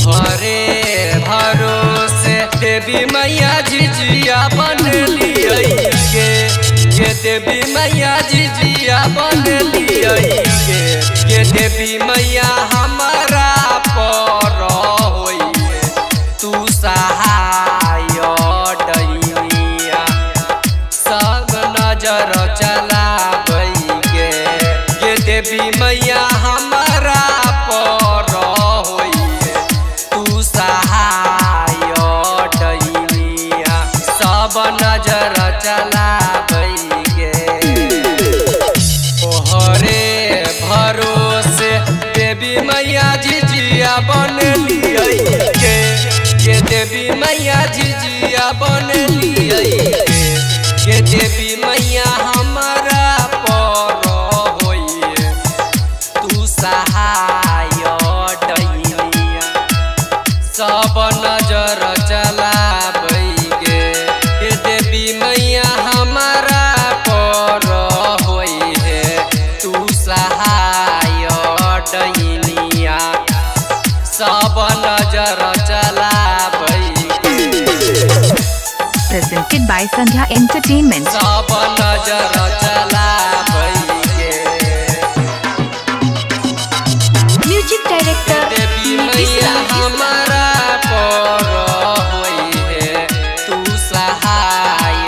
तोहरे भरोसे देवी मैया झिझिया बनली के देवी मैया झिझिया बनली के देवी मैया हमारा पर होइए तू सहाय डैनिया सब नजर चलाबै के देवी मैया हमारा पर होइए तू सहाय डैनिया सब नजर चलाबै के तोहरे भरोसे देवी मैया झिझिया बनली के देवी मैया झिझिया बनली के देवी मैया हमारा पर होइए तू सहाय डैनिया सब नजर चलाबै के देवी मैया हमारा पर होइए तू सहाय डैनिया सब नजर चलाबै के Presented by Sandhya Entertainment. सब नजर चलाबै के Music Director देवी मैया हमारा पर होइए तू सहाय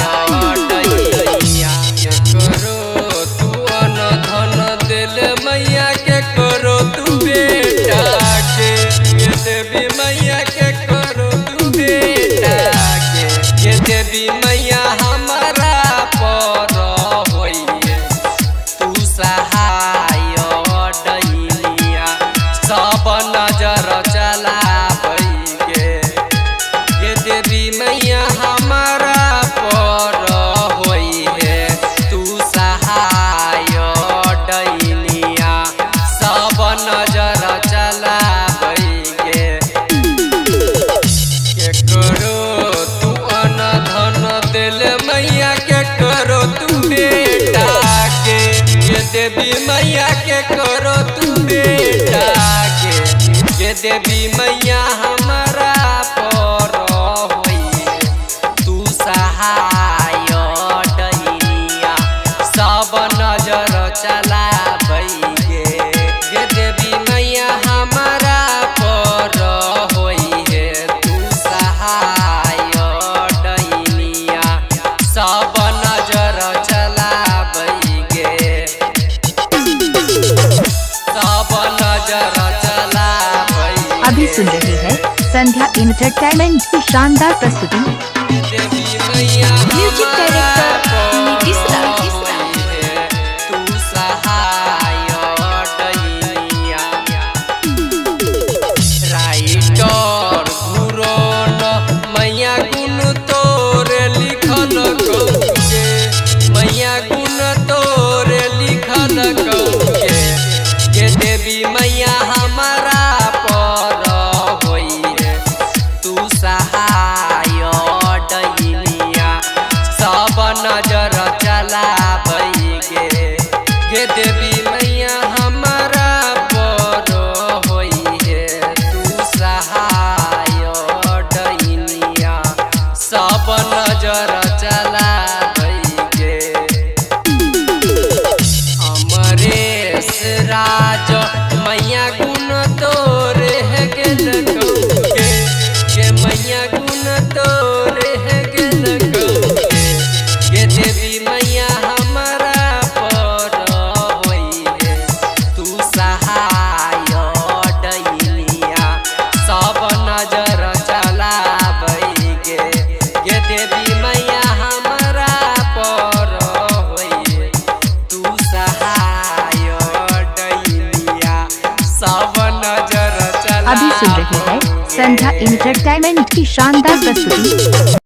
डैनिया करो तू अनधन दिल मैया के करो तू बेटा के देवी मैया के करो तू बेटा के देवी मैया हमारा पर होइए तू सहाय डैनिया सब नजर चलाबै के देवी मैया हमारा पर होइए तू सहाय डैनिया सब नजर चलाबै के करो तू अनधन दिल मैया के करो तू बेटा के देवी मैया के करो तू बेटा के देवी मैया हमारा पर होइए तू सहाय डैनिया सब नजर चलाबै के देवी मैया हमारा पर होइए तू सहाय डैनिया सब नजर चलाबै के सब नजर चलाबै अभी सुन रही है संध्या एंटरटेनमेंट की शानदार प्रस्तुति। देवी मैया Music Director नीतीश राज। होइए तू सहाय डैनिया राइटर घुरन मैया गुण तोरे लिखल कौके मैया गुण तोरे लिखल कौके देवी मैया हमारा पर होइए तू सहाय डैनिया सब नजर चलाबै के देवी मैया हमारा पर होइए तू सहाय डैनिया सब नजर चलाबै के अमरेश राज मैया गुण तोरे है गेल कौके मैया गुण तोरे है गेल कौके देवी मैया हमारा पर होइए तू सहाय डैनिया सब नजर चलाबै के देवी मैया हमारा पर होइए तू सहाय डैनिया सब नजर अभी सुन रही है संध्या एंटरटेनमेंट की शानदार प्रस्तुति।